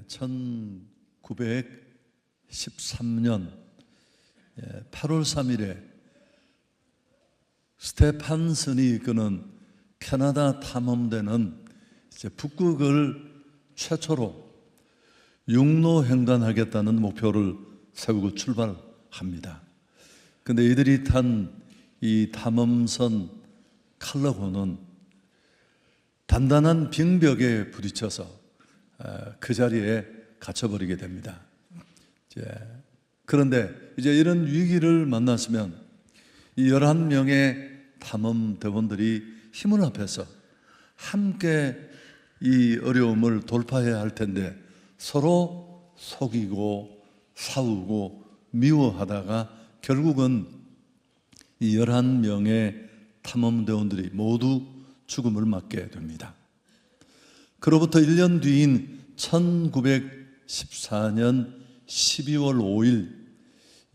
1913년 8월 3일에 스테판슨이 이끄는 캐나다 탐험대는 이제 북극을 최초로 육로횡단하겠다는 목표를 세우고 출발합니다. 근데 이들이 탄 이 탐험선 칼라호는 단단한 빙벽에 부딪혀서 그 자리에 갇혀버리게 됩니다. 그런데 이제 이런 위기를 만났으면 이 11명의 탐험대원들이 힘을 합해서 함께 이 어려움을 돌파해야 할 텐데 서로 속이고 싸우고 미워하다가 결국은 이 11명의 탐험대원들이 모두 죽음을 맞게 됩니다. 그로부터 1년 뒤인 1914년 12월 5일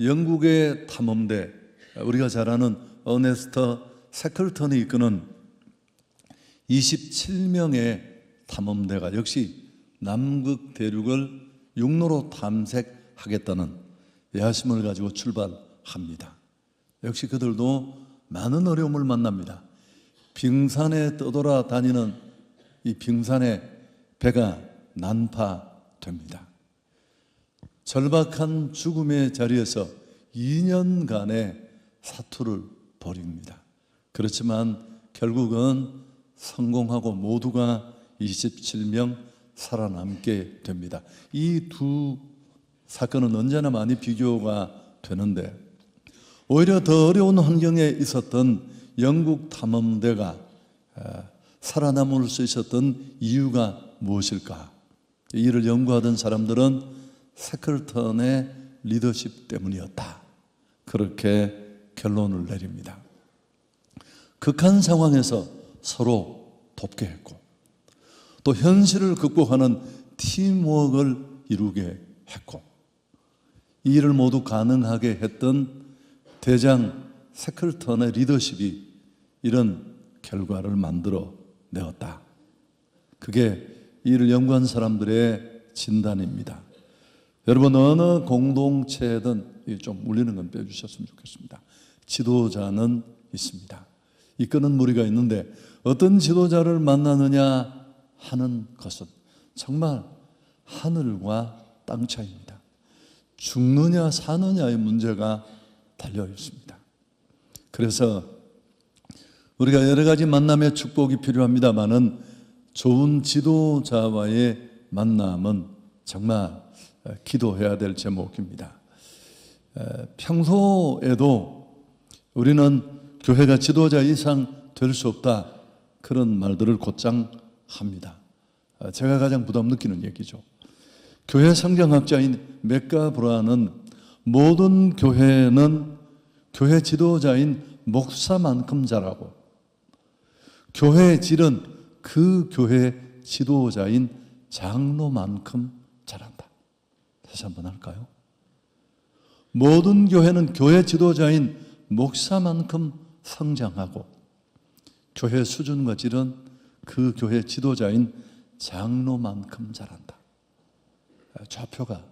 영국의 탐험대, 우리가 잘 아는 어네스트 세클턴이 이끄는 27명의 탐험대가 역시 남극 대륙을 육로로 탐색하겠다는 야심을 가지고 출발합니다. 역시 그들도 많은 어려움을 만납니다. 빙산에 떠돌아 다니는 이 빙산에 배가 난파됩니다. 절박한 죽음의 자리에서 2년간의 사투를 벌입니다. 그렇지만 결국은 성공하고 모두가 27명 살아남게 됩니다. 이 두 사건은 언제나 많이 비교가 되는데 오히려 더 어려운 환경에 있었던 영국 탐험대가 살아남을 수 있었던 이유가 무엇일까? 이를 연구하던 사람들은 세클턴의 리더십 때문이었다. 그렇게 결론을 내립니다. 극한 상황에서 서로 돕게 했고 또 현실을 극복하는 팀워크를 이루게 했고 이 일을 모두 가능하게 했던 대장 세클턴의 리더십이 이런 결과를 만들어 내었다. 그게 이를 연구한 사람들의 진단입니다. 여러분 어느 공동체든 좀 울리는 건 빼주셨으면 좋겠습니다. 지도자는 있습니다. 이끄는 무리가 있는데 어떤 지도자를 만나느냐 하는 것은 정말 하늘과 땅 차이입니다. 죽느냐 사느냐의 문제가 달려 있습니다. 그래서 우리가 여러 가지 만남의 축복이 필요합니다만은 좋은 지도자와의 만남은 정말 기도해야 될 제목입니다. 평소에도 우리는 교회가 지도자 이상 될 수 없다 그런 말들을 곧장 합니다. 제가 가장 부담 느끼는 얘기죠. 교회 성경학자인 맥가브라는 모든 교회는 교회 지도자인 목사만큼 잘하고 교회의 질은 그 교회 지도자인 장로만큼 잘한다. 다시 한번 할까요? 모든 교회는 교회 지도자인 목사만큼 성장하고 교회 수준과 질은 그 교회 지도자인 장로만큼 잘한다. 좌표가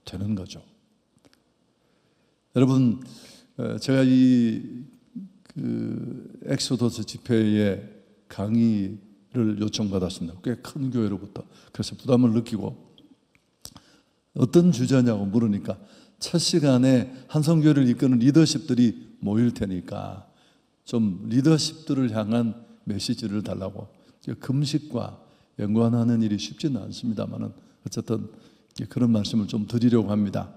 되는 거죠. 여러분, 제가 이 엑소더스 집회에 강의를 요청받았습니다. 꽤 큰 교회로부터. 그래서 부담을 느끼고 어떤 주제냐고 물으니까 첫 시간에 한성교회를 이끄는 리더십들이 모일 테니까 좀 리더십들을 향한 메시지를 달라고. 금식과 연관하는 일이 쉽지는 않습니다만은 어쨌든 그런 말씀을 좀 드리려고 합니다.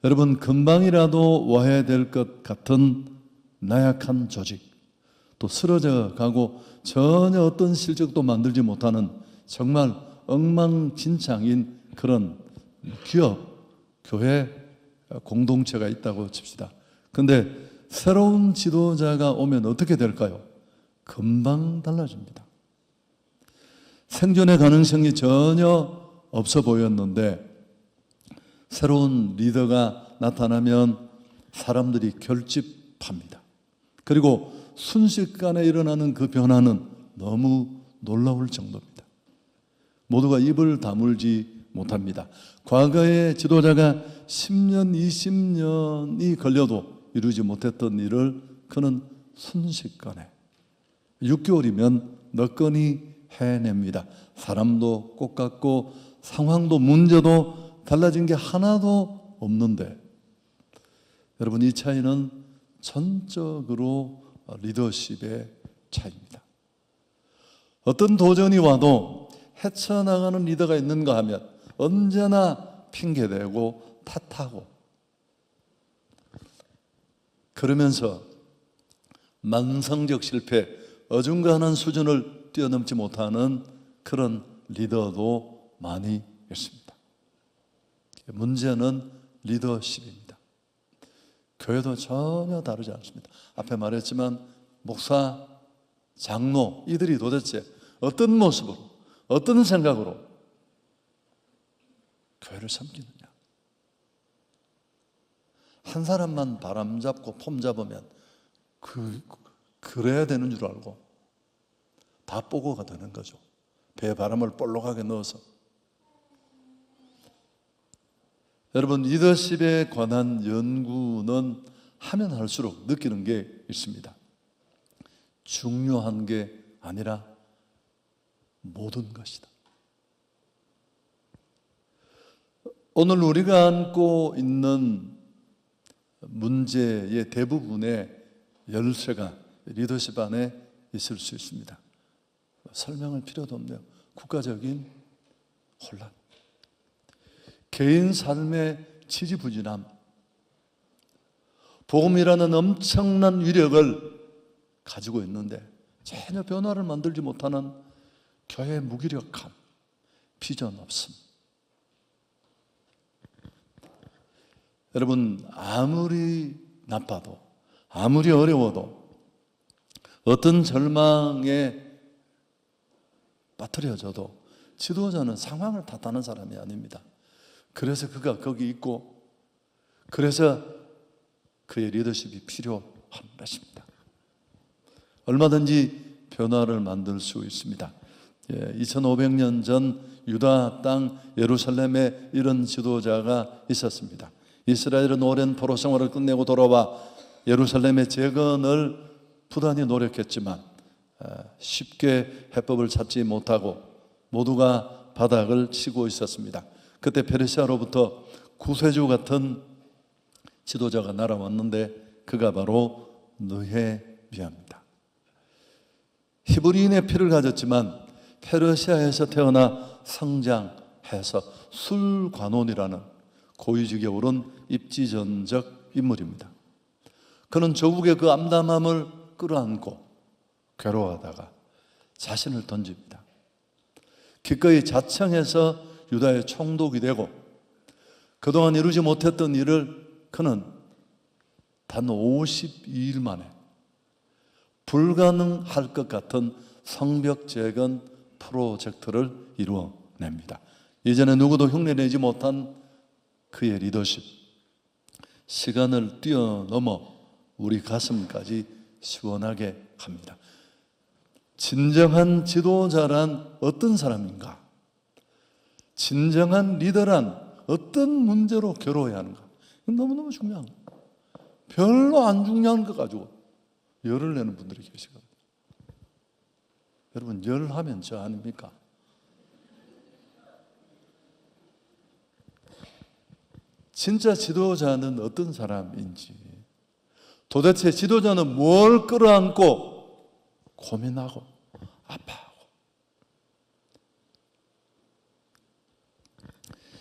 여러분, 금방이라도 와야 될 것 같은 나약한 조직, 또 쓰러져 가고 전혀 어떤 실적도 만들지 못하는 정말 엉망진창인 그런 기업, 교회 공동체가 있다고 칩시다. 그런데 새로운 지도자가 오면 어떻게 될까요? 금방 달라집니다. 생존의 가능성이 전혀 없어 보였는데 새로운 리더가 나타나면 사람들이 결집합니다. 그리고 순식간에 일어나는 그 변화는 너무 놀라울 정도입니다. 모두가 입을 다물지 못합니다. 과거에 지도자가 10년, 20년이 걸려도 이루지 못했던 일을 그는 순식간에 6개월이면 너끈히 해냅니다. 사람도 똑같고 상황도 문제도 달라진 게 하나도 없는데, 여러분, 이 차이는 전적으로 리더십의 차이입니다. 어떤 도전이 와도 헤쳐나가는 리더가 있는가 하면 언제나 핑계대고 탓하고, 그러면서 만성적 실패, 어중간한 수준을 뛰어넘지 못하는 그런 리더도 많이 있습니다. 문제는 리더십입니다. 교회도 전혀 다르지 않습니다. 앞에 말했지만 목사, 장로, 이들이 도대체 어떤 모습으로, 어떤 생각으로 교회를 섬기느냐. 한 사람만 바람 잡고 폼 잡으면 그래야 되는 줄 알고 다 뽀고가 되는 거죠. 배에 바람을 볼록하게 넣어서. 여러분, 리더십에 관한 연구는 하면 할수록 느끼는 게 있습니다. 중요한 게 아니라 모든 것이다. 오늘 우리가 안고 있는 문제의 대부분의 열쇠가 리더십 안에 있을 수 있습니다. 설명할 필요도 없네요. 국가적인 혼란, 개인 삶의 지지부진함, 복음이라는 엄청난 위력을 가지고 있는데 전혀 변화를 만들지 못하는 교회의 무기력함, 비전 없음. 여러분, 아무리 나빠도, 아무리 어려워도, 어떤 절망에 빠뜨려져도 지도자는 상황을 탓하는 사람이 아닙니다. 그래서 그가 거기 있고, 그래서 그의 리더십이 필요한 것입니다. 얼마든지 변화를 만들 수 있습니다. 2500년 전 유다 땅 예루살렘에 이런 지도자가 있었습니다. 이스라엘은 오랜 포로 생활을 끝내고 돌아와 예루살렘의 재건을 부단히 노력했지만 쉽게 해법을 찾지 못하고 모두가 바닥을 치고 있었습니다. 그때 페르시아로부터 구세주 같은 지도자가 날아왔는데 그가 바로 느헤미야입니다. 히브리인의 피를 가졌지만 페르시아에서 태어나 성장해서 술관원이라는 고위직에 오른 입지전적 인물입니다. 그는 조국의 그 암담함을 끌어안고 괴로워하다가 자신을 던집니다. 기꺼이 자청해서 유다의 총독이 되고 그동안 이루지 못했던 일을 그는 단 52일 만에 불가능할 것 같은 성벽 재건 프로젝트를 이루어냅니다. 이전에 누구도 흉내내지 못한 그의 리더십, 시간을 뛰어넘어 우리 가슴까지 시원하게 합니다. 진정한 지도자란 어떤 사람인가? 진정한 리더란 어떤 문제로 괴로워야 하는가? 이건 너무너무 중요한 거예요. 별로 안 중요한 거 가지고 열을 내는 분들이 계시거든요. 여러분, 열하면 저 아닙니까? 진짜 지도자는 어떤 사람인지, 도대체 지도자는 뭘 끌어안고 고민하고 아파하고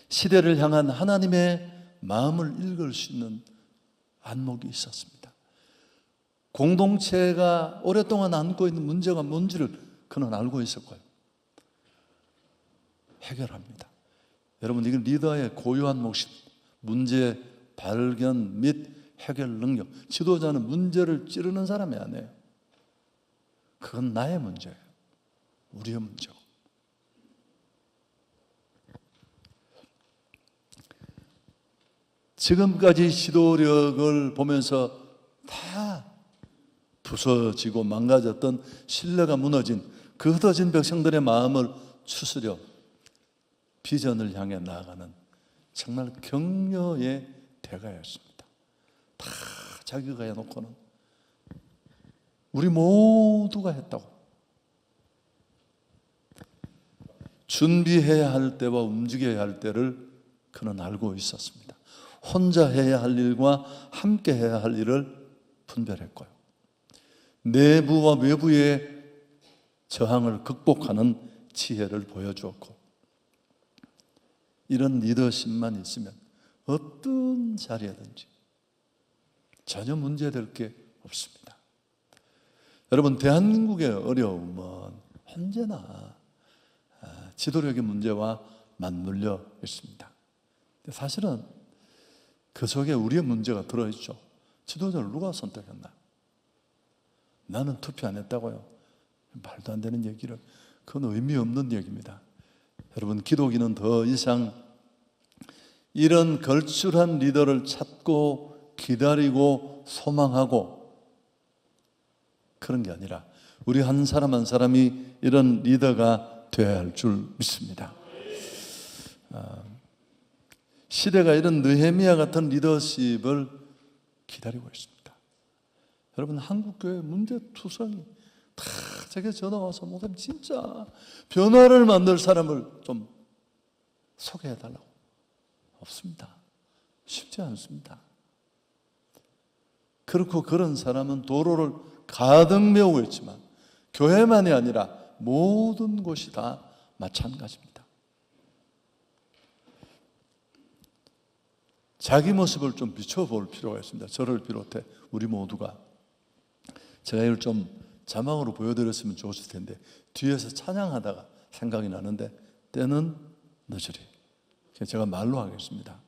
시대를 향한 하나님의 마음을 읽을 수 있는 안목이 있었습니다. 공동체가 오랫동안 안고 있는 문제가 뭔지를 그는 알고 있었고요. 해결합니다. 여러분, 이건 리더의 고유한 몫입니다. 문제 발견 및 해결 능력. 지도자는 문제를 찌르는 사람이 아니에요. 그건 나의 문제예요. 우리의 문제고. 지금까지 지도력을 보면서 다 부서지고 망가졌던 신뢰가 무너진 그 흩어진 백성들의 마음을 추스려 비전을 향해 나아가는 정말 격려의 대가였습니다. 다 자기가 해놓고는 우리 모두가 했다고. 준비해야 할 때와 움직여야 할 때를 그는 알고 있었습니다. 혼자 해야 할 일과 함께 해야 할 일을 분별했고요. 내부와 외부의 저항을 극복하는 지혜를 보여주었고, 이런 리더십만 있으면 어떤 자리에든지 전혀 문제될 게 없습니다. 여러분, 대한민국의 어려움은 언제나 지도력의 문제와 맞물려 있습니다. 사실은 그 속에 우리의 문제가 들어있죠. 지도자를 누가 선택했나? 나는 투표 안 했다고요? 말도 안 되는 얘기를. 그건 의미 없는 얘기입니다. 여러분, 기독인은 더 이상 이런 걸출한 리더를 찾고 기다리고 소망하고 그런 게 아니라 우리 한 사람 한 사람이 이런 리더가 되어야 할 줄 믿습니다. 시대가 이런 느헤미야 같은 리더십을 기다리고 있습니다. 여러분, 한국교회 문제투성이 다 제게 전화 와서 목사님 진짜 변화를 만들 사람을 좀 소개해달라고. 없습니다. 쉽지 않습니다. 그렇고 그런 사람은 도로를 가득 메우고 있지만 교회만이 아니라 모든 곳이 다 마찬가지입니다. 자기 모습을 좀 비춰볼 필요가 있습니다. 저를 비롯해 우리 모두가. 제가 이걸 좀 자막으로 보여드렸으면 좋았을 텐데 뒤에서 찬양하다가 생각이 나는데 때는 늦으리. 제가 말로 하겠습니다.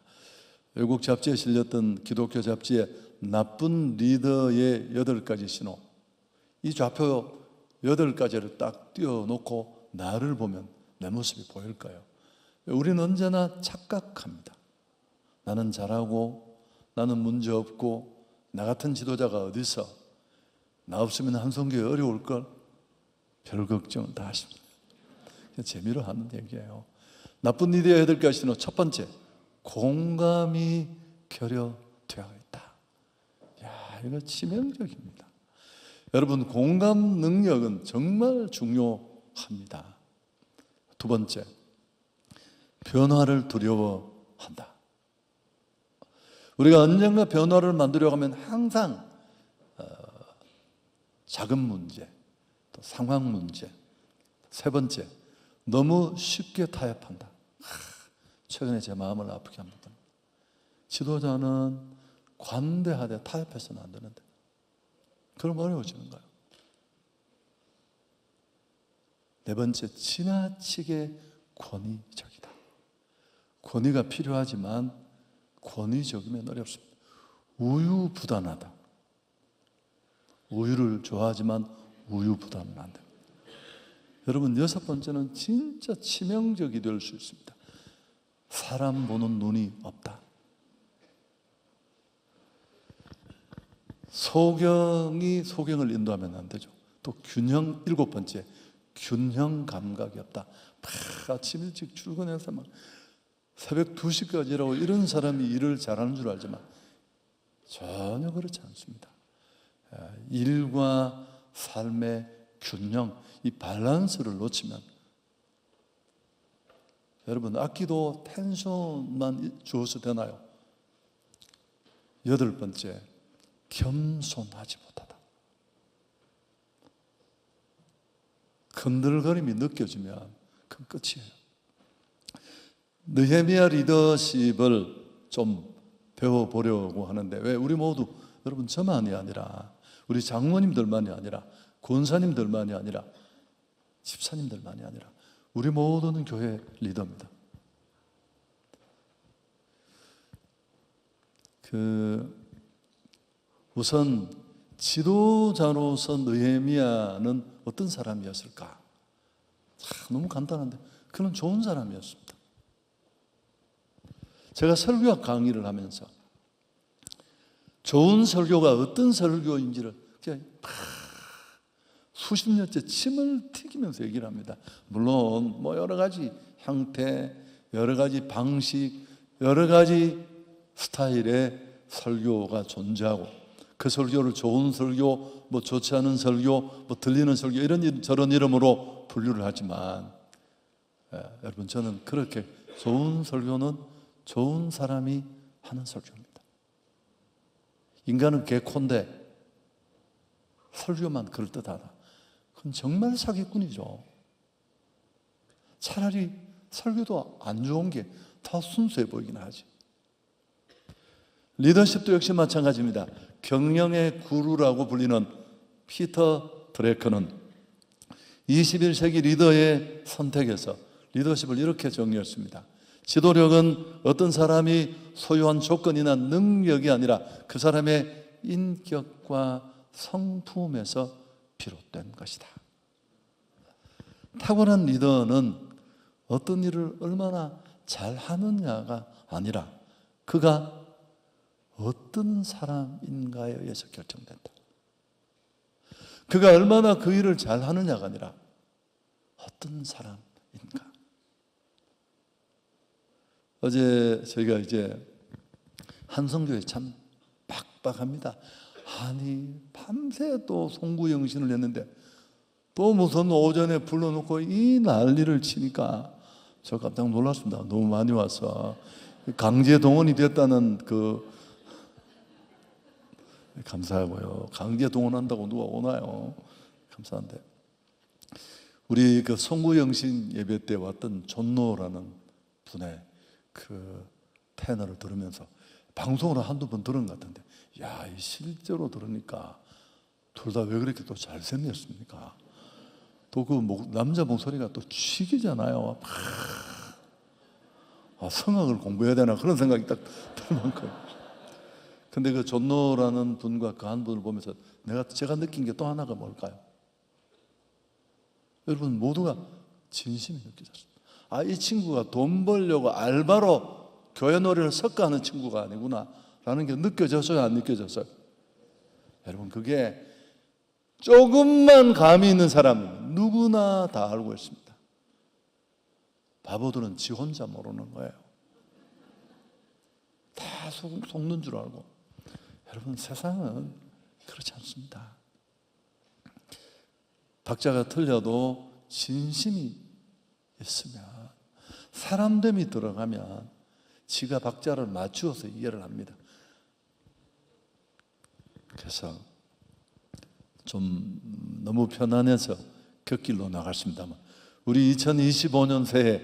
외국 잡지에 실렸던 기독교 잡지에 나쁜 리더의 8가지 신호, 이 좌표 8가지를 딱 띄워놓고 나를 보면 내 모습이 보일까요? 우리는 언제나 착각합니다. 나는 잘하고 나는 문제없고 나 같은 지도자가 어디서, 나 없으면 한성교회 어려울걸, 별 걱정을 다 하십니다. 재미로 하는 얘기예요. 나쁜 리더의 8가지 신호, 첫 번째, 공감이 결여되어 있다. 야, 이거 치명적입니다. 여러분, 공감 능력은 정말 중요합니다. 두 번째, 변화를 두려워한다. 우리가 언젠가 변화를 만들려고 하면 항상 작은 문제, 또 상황 문제, 세 번째, 너무 쉽게 타협한다. 최근에 제 마음을 아프게 합니다. 지도자는 관대하되 타협해서는 안 되는데 그럼 어려워지는 거예요. 네 번째, 지나치게 권위적이다. 권위가 필요하지만 권위적이면 어렵습니다. 우유부단하다. 우유를 좋아하지만 우유부단은 안 돼요. 여러분, 6번째는 진짜 치명적이 될 수 있습니다. 사람 보는 눈이 없다. 소경이 소경을 인도하면 안 되죠. 또 균형, 7번째, 균형 감각이 없다. 아침 일찍 출근해서 막 새벽 2시까지 일하고 이런 사람이 일을 잘하는 줄 알지만 전혀 그렇지 않습니다. 일과 삶의 균형, 이 밸런스를 놓치면 여러분, 악기도 텐션만 주어서 되나요? 8번째, 겸손하지 못하다. 건들거림이 느껴지면 그건 끝이에요. 느헤미야 리더십을 좀 배워보려고 하는데, 왜 우리 모두, 여러분 저만이 아니라 우리 장모님들만이 아니라 권사님들만이 아니라 집사님들만이 아니라 우리 모두는 교회 리더입니다. 우선 지도자로서 느헤미야는 어떤 사람이었을까? 너무 간단한데 그는 좋은 사람이었습니다. 제가 설교학 강의를 하면서 좋은 설교가 어떤 설교인지를 그냥 수십 년째 침을 튀기면서 얘기를 합니다. 물론 뭐 여러 가지 형태, 여러 가지 방식, 여러 가지 스타일의 설교가 존재하고, 그 설교를 좋은 설교, 뭐 좋지 않은 설교, 뭐 들리는 설교, 이런 저런 이름으로 분류를 하지만, 여러분, 저는 그렇게 좋은 설교는 좋은 사람이 하는 설교입니다. 인간은 개콘데 설교만 그럴듯하다, 그건 정말 사기꾼이죠. 차라리 설교도 안 좋은 게 더 순수해 보이긴 하지. 리더십도 역시 마찬가지입니다. 경영의 구루라고 불리는 피터 드래커는 21세기 리더의 선택에서 리더십을 이렇게 정리했습니다. 지도력은 어떤 사람이 소유한 조건이나 능력이 아니라 그 사람의 인격과 성품에서 비롯된 것이다. 탁월한 리더는 어떤 일을 얼마나 잘하느냐가 아니라 그가 어떤 사람인가에 의해서 결정된다. 그가 얼마나 그 일을 잘하느냐가 아니라 어떤 사람인가. 어제 저희가 이제 한성교회 참 빡빡합니다. 아니 밤새 또 송구영신을 했는데 또 무슨 오전에 불러놓고 이 난리를 치니까 저 깜짝 놀랐습니다. 너무 많이 와서 강제 동원이 됐다는 감사하고요. 강제 동원한다고 누가 오나요? 감사한데 우리 그 송구영신 예배 때 왔던 존노라는 분의 그 패널을 들으면서 방송으로 한두 번 들은 것 같은데, 야, 이 실제로 들으니까 둘 다 왜 그렇게 또 잘생겼습니까? 또 그 남자 목소리가 또 취기잖아요. 성악을 공부해야 되나 그런 생각이 딱 들 만큼. 근데 그 존노라는 분과 그 한 분을 보면서 제가 느낀 게 또 하나가 뭘까요? 여러분 모두가 진심이 느껴졌습니다. 이 친구가 돈 벌려고 알바로 교회 노래를 섞어하는 친구가 아니구나 라는 게 느껴졌어요, 안 느껴졌어요? 여러분, 그게 조금만 감이 있는 사람은 누구나 다 알고 있습니다. 바보들은 지 혼자 모르는 거예요. 다 속는 줄 알고. 여러분, 세상은 그렇지 않습니다. 박자가 틀려도 진심이 있으면, 사람됨이 들어가면 지가 박자를 맞추어서 이해를 합니다. 그래서 좀 너무 편안해서 곁길로 나갔습니다만, 우리 2025년 새해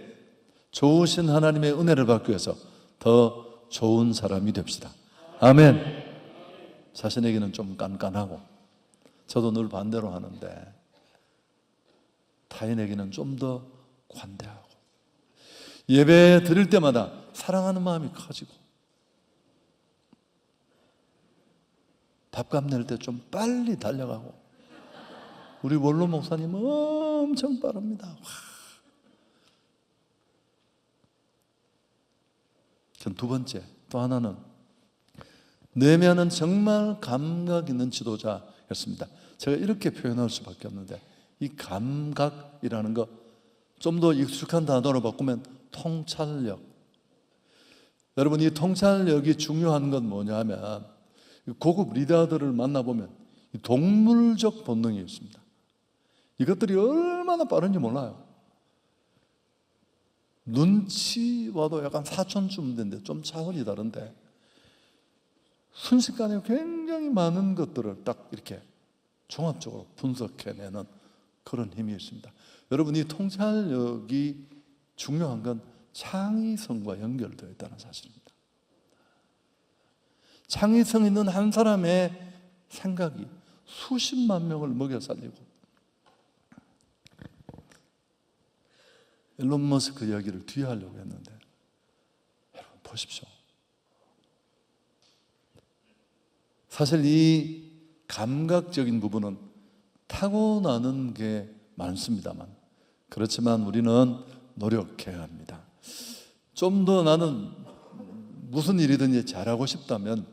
좋으신 하나님의 은혜를 받기 위해서 더 좋은 사람이 됩시다. 아멘. 자신에게는 좀 깐깐하고, 저도 늘 반대로 하는데 타인에게는 좀 더 관대하고, 예배 드릴 때마다 사랑하는 마음이 커지고, 밥값 낼 때 좀 빨리 달려가고. 우리 원로 목사님은 엄청 빠릅니다. 두 번째, 또 하나는 내면은 정말 감각 있는 지도자였습니다. 제가 이렇게 표현할 수밖에 없는데, 이 감각이라는 거 좀 더 익숙한 단어로 바꾸면 통찰력. 여러분, 이 통찰력이 중요한 건 뭐냐 하면, 고급 리더들을 만나보면 동물적 본능이 있습니다. 이것들이 얼마나 빠른지 몰라요. 눈치와도 약간 사촌쯤 되는데 좀 차원이 다른데, 순식간에 굉장히 많은 것들을 딱 이렇게 종합적으로 분석해내는 그런 힘이 있습니다. 여러분, 이 통찰력이 중요한 건 창의성과 연결되어 있다는 사실입니다. 창의성 있는 한 사람의 생각이 수십만 명을 먹여 살리고, 일론 머스크 이야기를 뒤에 하려고 했는데, 여러분 보십시오. 사실 이 감각적인 부분은 타고나는 게 많습니다만, 그렇지만 우리는 노력해야 합니다. 좀 더 나는 무슨 일이든지 잘하고 싶다면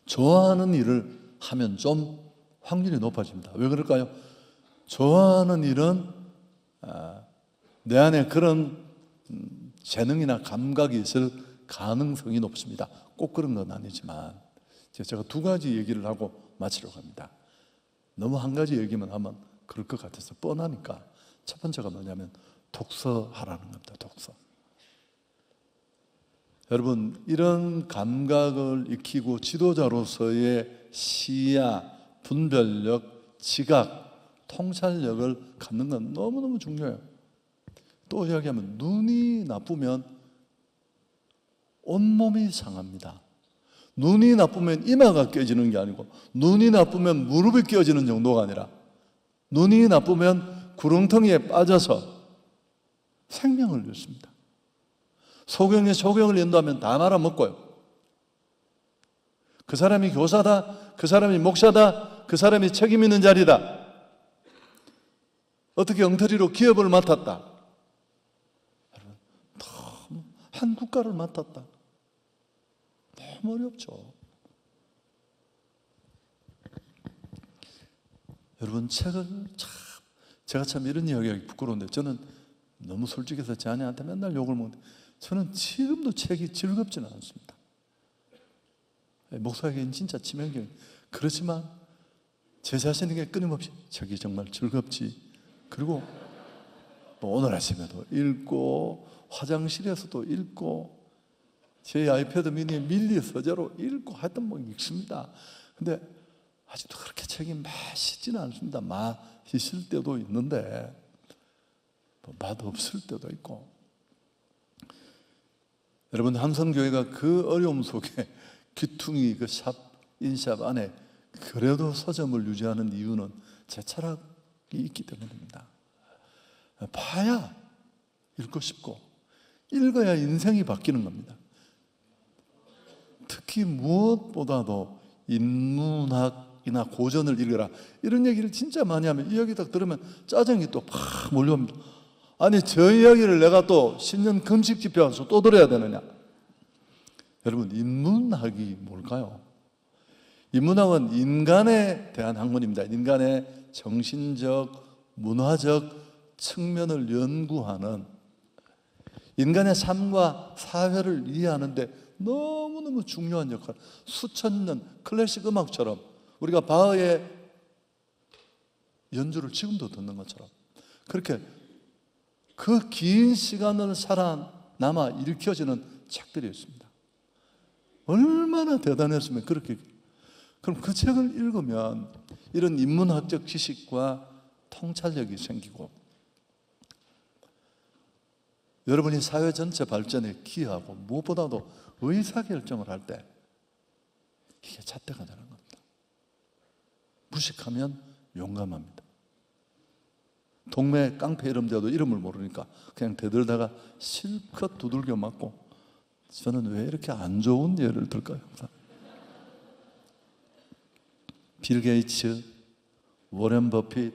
좋아하는 일을 하면 좀 확률이 높아집니다. 왜 그럴까요? 좋아하는 일은 내 안에 그런 재능이나 감각이 있을 가능성이 높습니다. 꼭 그런 건 아니지만 제가 두 가지 얘기를 하고 마치려고 합니다. 너무 한 가지 얘기만 하면 그럴 것 같아서 뻔하니까. 첫 번째가 뭐냐면 독서하라는 겁니다. 독서. 여러분, 이런 감각을 익히고 지도자로서의 시야, 분별력, 지각, 통찰력을 갖는 건 너무너무 중요해요. 또 이야기하면 눈이 나쁘면 온몸이 상합니다. 눈이 나쁘면 이마가 깨지는 게 아니고, 눈이 나쁘면 무릎이 깨어지는 정도가 아니라, 눈이 나쁘면 구렁텅이에 빠져서 생명을 잃습니다. 소경이 소경을 인도하면 다 말아먹고요. 그 사람이 교사다, 그 사람이 목사다, 그 사람이 책임 있는 자리다, 어떻게 엉터리로 기업을 맡았다, 너무 한 국가를 맡았다, 너무 어렵죠. 여러분, 책을 제가 참 이런 이야기하기 부끄러운데, 저는 너무 솔직해서 제 아내한테 맨날 욕을 먹는데, 저는 지금도 책이 즐겁지는 않습니다. 목사에게는 진짜 치명적인. 그렇지만 제 자신에게 끊임없이 책이 정말 즐겁지. 그리고 오늘 아침에도 읽고, 화장실에서도 읽고, 제 아이패드 미니 밀리 서재로 읽고 하여튼 읽습니다. 근데 아직도 그렇게 책이 맛있지는 않습니다. 맛있을 때도 있는데 맛없을 때도 있고. 여러분, 한성교회가 그 어려움 속에 귀퉁이 그 인샵 안에 그래도 서점을 유지하는 이유는 제 철학이 있기 때문입니다. 봐야 읽고 싶고, 읽어야 인생이 바뀌는 겁니다. 특히 무엇보다도 인문학이나 고전을 읽어라, 이런 얘기를 진짜 많이 하면, 이 이야기 딱 들으면 짜증이 또 팍 몰려옵니다. 아니, 저 이야기를 내가 또 신년 금식 집회 와서 또 들어야 되느냐? 여러분, 인문학이 뭘까요? 인문학은 인간에 대한 학문입니다. 인간의 정신적, 문화적 측면을 연구하는, 인간의 삶과 사회를 이해하는데 너무너무 중요한 역할, 수천 년 클래식 음악처럼 우리가 바흐의 연주를 지금도 듣는 것처럼 그렇게 그 긴 시간을 살아남아 일으켜지는 책들이 있습니다. 얼마나 대단했으면 그렇게. 그럼 그 책을 읽으면 이런 인문학적 지식과 통찰력이 생기고, 여러분이 사회 전체 발전에 기여하고, 무엇보다도 의사결정을 할 때 이게 잣대가 되는 겁니다. 무식하면 용감합니다. 동네 깡패 이름 대도 이름을 모르니까 그냥 대들다가 실컷 두들겨 맞고, 저는 왜 이렇게 안 좋은 예를 들까요? 빌 게이츠, 워렌 버핏,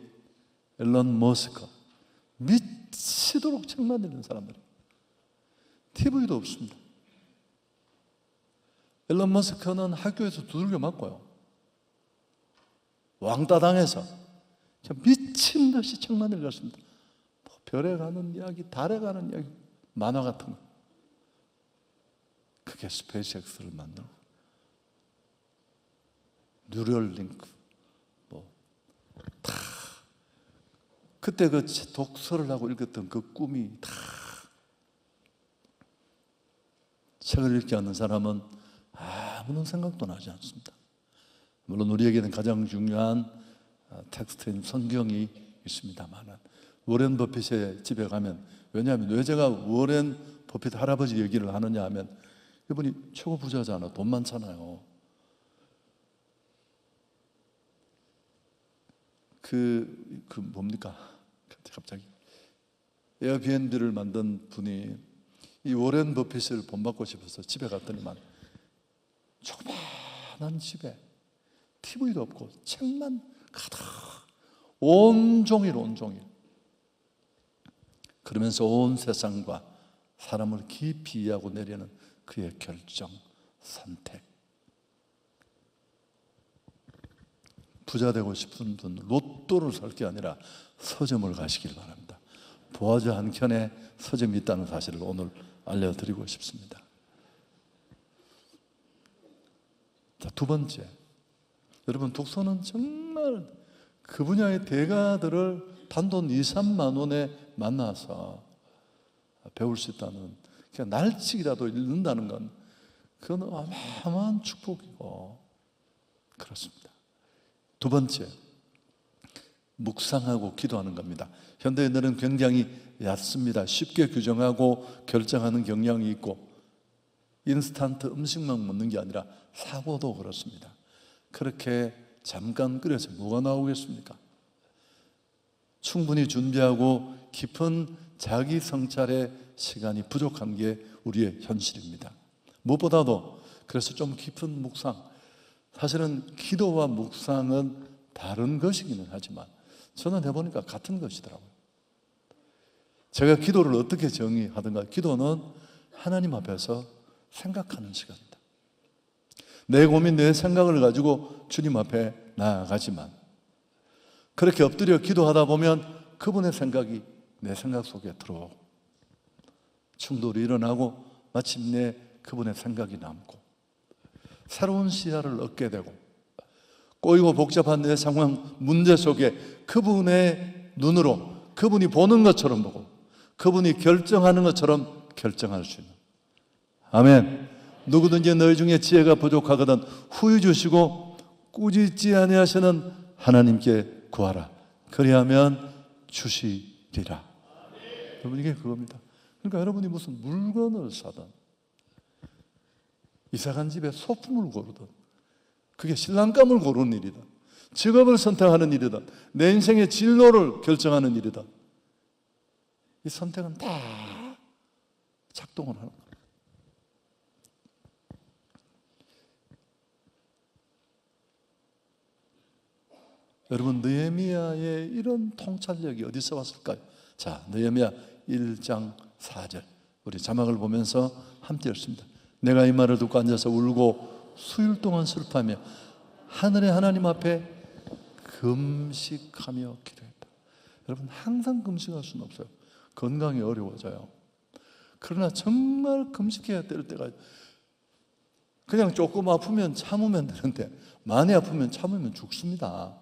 앨런 머스크, 미치도록 책만 읽는 사람들이. TV도 없습니다. 앨런 머스크는 학교에서 두들겨 맞고요, 왕따 당해서 미친 듯이 책만 읽었습니다. 별에 가는 이야기, 달에 가는 이야기, 만화 같은 거. 그게 스페이스X를 만들고, 뉴럴링크, 다 그때 그 독서를 하고 읽었던 그 꿈이 다. 책을 읽지 않는 사람은 아무런 생각도 나지 않습니다. 물론 우리에게는 가장 중요한 텍스트인 성경이 있습니다만, 워렌 버핏의 집에 가면, 왜냐하면 왜 제가 워렌 버핏 할아버지 얘기를 하느냐 하면, 이분이 최고 부자잖아, 돈 많잖아요. 뭡니까? 갑자기 에어비앤비를 만든 분이 이 워렌 버핏을 본받고 싶어서 집에 갔더니만 조그마한 집에 TV도 없고 책만 가득, 온종일. 그러면서 온 세상과 사람을 깊이 이해하고 내리는 그의 결정, 선택. 부자 되고 싶은 분, 로또를 살 게 아니라 서점을 가시길 바랍니다. 보아즈 한켠에 서점이 있다는 사실을 오늘 알려드리고 싶습니다. 자, 두 번째, 여러분 독서는 정말 그 분야의 대가들을 단돈 2, 3만 원에 만나서 배울 수 있다는, 그냥 날치기라도 읽는다는 건 그건 어마어마한 축복이고 그렇습니다. 두 번째, 묵상하고 기도하는 겁니다. 현대인들은 굉장히 얕습니다. 쉽게 규정하고 결정하는 경향이 있고, 인스턴트 음식만 먹는 게 아니라 사고도 그렇습니다. 그렇게 잠깐 끓여서 뭐가 나오겠습니까? 충분히 준비하고 깊은 자기 성찰의 시간이 부족한 게 우리의 현실입니다. 무엇보다도 그래서 좀 깊은 묵상, 사실은 기도와 묵상은 다른 것이기는 하지만 저는 해보니까 같은 것이더라고요. 제가 기도를 어떻게 정의하든가, 기도는 하나님 앞에서 생각하는 시간입니다. 내 고민, 내 생각을 가지고 주님 앞에 나아가지만, 그렇게 엎드려 기도하다 보면 그분의 생각이 내 생각 속에 들어오고 충돌이 일어나고 마침내 그분의 생각이 남고 새로운 시야를 얻게 되고, 꼬이고 복잡한 내 상황, 문제 속에 그분의 눈으로 그분이 보는 것처럼 보고 그분이 결정하는 것처럼 결정할 수 있는, 아멘. 누구든지 너희 중에 지혜가 부족하거든 후히 주시고 꾸짖지 아니하시는 하나님께 구하라. 그리하면 주시리라. 여러분, 이게 그겁니다. 그러니까 여러분이 무슨 물건을 사든, 이사간 집에 소품을 고르든, 그게 신랑감을 고르는 일이든, 직업을 선택하는 일이든, 내 인생의 진로를 결정하는 일이든, 이 선택은 다 작동을 하는 거예요. 여러분, 느헤미야의 이런 통찰력이 어디서 왔을까요? 자, 느헤미야 1장 4절, 우리 자막을 보면서 함께 읽습니다. 내가 이 말을 듣고 앉아서 울고 수일 동안 슬퍼하며 하늘의 하나님 앞에 금식하며 기도했다. 여러분, 항상 금식할 수는 없어요. 건강이 어려워져요. 그러나 정말 금식해야 될 때가, 그냥 조금 아프면 참으면 되는데 많이 아프면 참으면 죽습니다.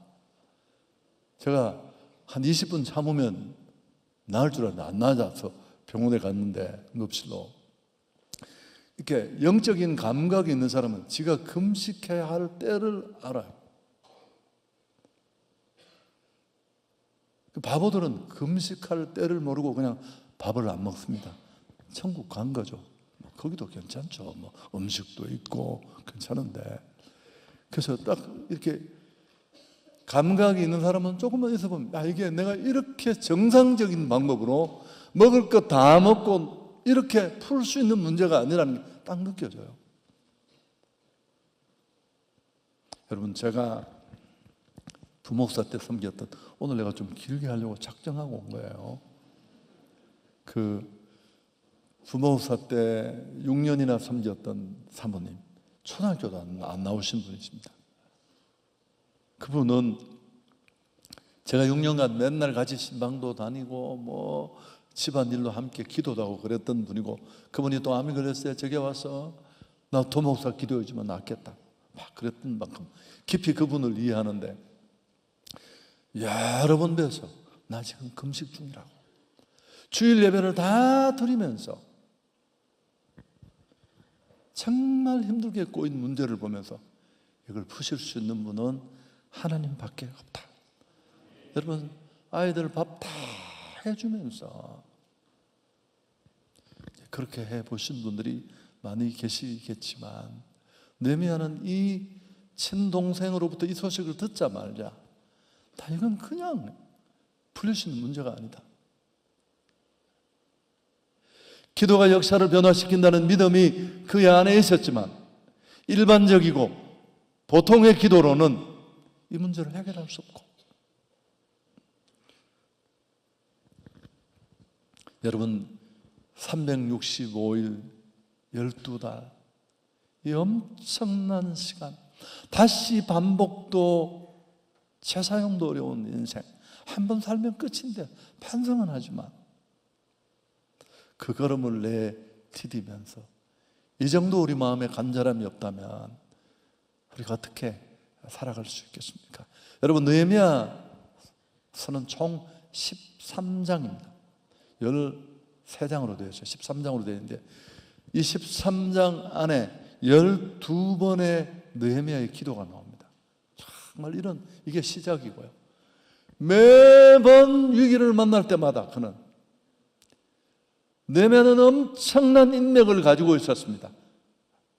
제가 한 20분 참으면 나을 줄 알았는데 안 나아져서 병원에 갔는데, 응급실로. 이렇게 영적인 감각이 있는 사람은 지가 금식해야 할 때를 알아요. 바보들은 금식할 때를 모르고 그냥 밥을 안 먹습니다. 천국 간 거죠. 거기도 괜찮죠. 뭐 음식도 있고 괜찮은데. 그래서 딱 이렇게 감각이 있는 사람은 조금만 있어 보면, 이게 내가 이렇게 정상적인 방법으로 먹을 것 다 먹고 이렇게 풀 수 있는 문제가 아니라는 게 딱 느껴져요. 여러분, 제가 부목사 때 섬겼던, 오늘 내가 좀 길게 하려고 작정하고 온 거예요. 그 부목사 때 6년이나 섬겼던 사모님, 초등학교도 안 나오신 분이십니다. 그분은 제가 6년간 맨날 같이 신방도 다니고 뭐 집안일로 함께 기도도 하고 그랬던 분이고, 그분이 또 암이 걸렸어요. 저기 와서 나 도목사 기도해주면 낫겠다 막 그랬던 만큼 깊이 그분을 이해하는데, 여러 번 뵈서 나 지금 금식 중이라고, 주일 예배를 다 드리면서 정말 힘들게 꼬인 문제를 보면서 이걸 푸실 수 있는 분은 하나님밖에 없다. 여러분, 아이들 밥 다 해주면서 그렇게 해보신 분들이 많이 계시겠지만, 느헤미야는 이 친동생으로부터 이 소식을 듣자마자 이건 그냥 풀릴 수 있는 문제가 아니다. 기도가 역사를 변화시킨다는 믿음이 그 안에 있었지만, 일반적이고 보통의 기도로는 이 문제를 해결할 수 없고, 여러분, 365일 12달, 이 엄청난 시간, 다시 반복도 재사용도 어려운 인생, 한 번 살면 끝인데 반성은 하지만 그 걸음을 내디디면서 이 정도 우리 마음에 간절함이 없다면 우리가 어떻게 살아갈 수 있겠습니까? 여러분, 느헤미야서는 총 13장입니다. 13장으로 되어 있어요. 13장으로 되어 있는데 이 13장 안에 12번의 느헤미야의 기도가 나옵니다. 정말 이게 시작이고요. 매번 위기를 만날 때마다 그는 느헤미야는 엄청난 인맥을 가지고 있었습니다.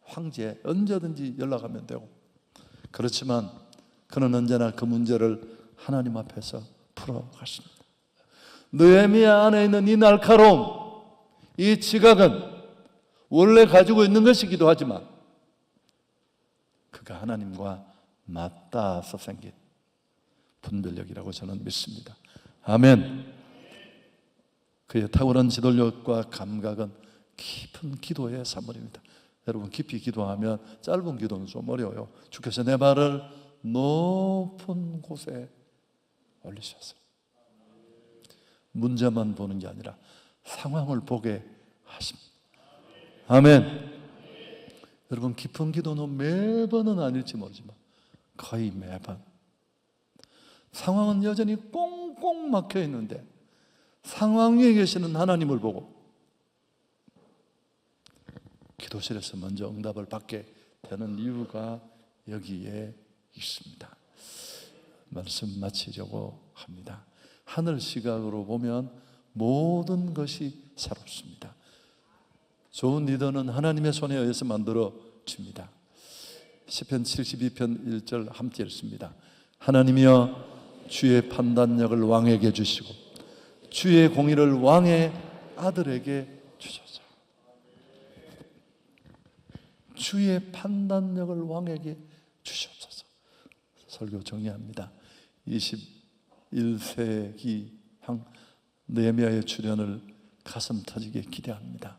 황제에 언제든지 연락하면 되고. 그렇지만 그는 언제나 그 문제를 하나님 앞에서 풀어갔습니다. 느헤미야 안에 있는 이 날카로움, 이 지각은 원래 가지고 있는 것이기도 하지만 그가 하나님과 맞닿아서 생긴 분별력이라고 저는 믿습니다. 아멘. 그의 탁월한 지도력과 감각은 깊은 기도의 산물입니다. 여러분, 깊이 기도하면 짧은 기도는 좀 어려워요. 주께서 내 발을 높은 곳에 올리셨어요. 문제만 보는 게 아니라 상황을 보게 하십니다. 아멘. 여러분, 깊은 기도는 매번은 아닐지 모르지만 거의 매번 상황은 여전히 꽁꽁 막혀 있는데 상황 위에 계시는 하나님을 보고 기도실에서 먼저 응답을 받게 되는 이유가 여기에 있습니다. 말씀 마치려고 합니다. 하늘 시각으로 보면 모든 것이 새롭습니다. 좋은 리더는 하나님의 손에 의해서 만들어집니다. 시편 72편 1절 함께 읽습니다. 하나님이여 주의 판단력을 왕에게 주시고 주의 공의를 왕의 아들에게 주소서. 주의 판단력을 왕에게 주시옵소서. 설교 정리합니다. 21세기 느헤미야의 출현을 가슴 터지게 기대합니다.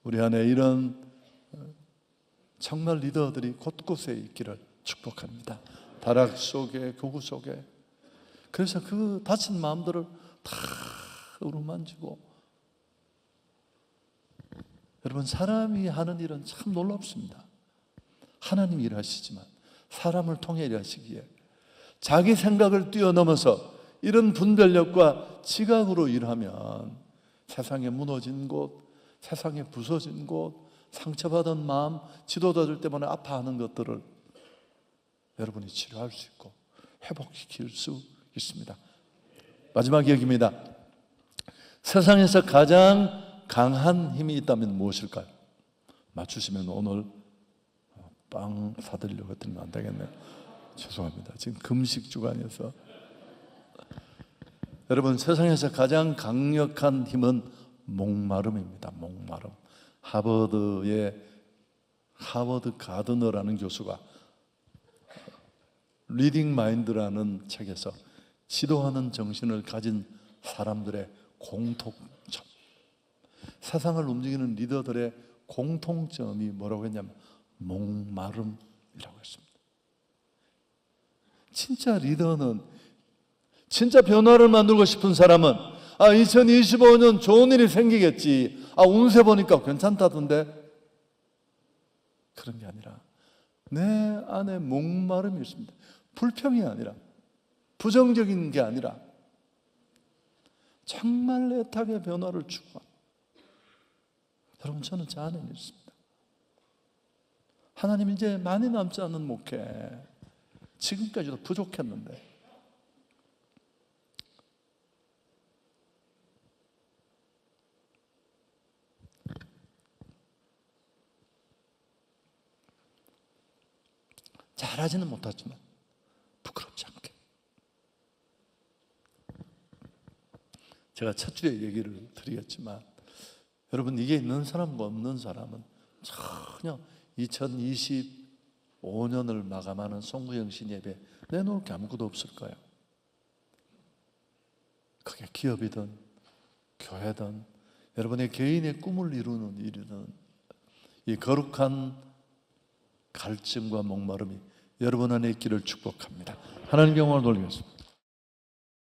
우리 안에 이런 정말 리더들이 곳곳에 있기를 축복합니다. 다락 속에, 교구 속에. 그래서 그 다친 마음들을 다 어루만지고. 여러분, 사람이 하는 일은 참 놀랍습니다. 하나님이 일하시지만 사람을 통해 일하시기에 자기 생각을 뛰어넘어서 이런 분별력과 지각으로 일하면 세상에 무너진 곳, 세상에 부서진 곳, 상처받은 마음, 지도자들 때문에 아파하는 것들을 여러분이 치료할 수 있고 회복시킬 수 있습니다. 마지막 얘기입니다. 세상에서 가장 강한 힘이 있다면 무엇일까요? 맞추시면 오늘 빵 사드리려고 했더니 안 되겠네요. 죄송합니다. 지금 금식 주간이어서. 여러분, 세상에서 가장 강력한 힘은 목마름입니다. 목마름. 하버드 가드너라는 교수가 리딩 마인드라는 책에서 지도하는 정신을 가진 사람들의 공통점, 세상을 움직이는 리더들의 공통점이 뭐라고 했냐면 목마름이라고 했습니다. 진짜 리더는, 진짜 변화를 만들고 싶은 사람은 2025년 좋은 일이 생기겠지, 운세 보니까 괜찮다던데, 그런 게 아니라 내 안에 목마름이 있습니다. 불평이 아니라, 부정적인 게 아니라 정말 애타게 변화를 추구한. 여러분, 저는 제 안에 있습니다. 하나님, 이제 많이 남지 않은 목회, 지금까지도 부족했는데 잘하지는 못하지만 부끄럽지 않게. 제가 첫 주에 얘기를 드리겠지만 여러분, 이게 있는 사람과 없는 사람은 전혀 2025년을 마감하는 송구영신 예배 내놓을 게 아무것도 없을 거예요. 그게 기업이든 교회든 여러분의 개인의 꿈을 이루는 일이든 이 거룩한 갈증과 목마름이 여러분 안에 있기를 축복합니다. 하나님 영광을 돌리겠습니다.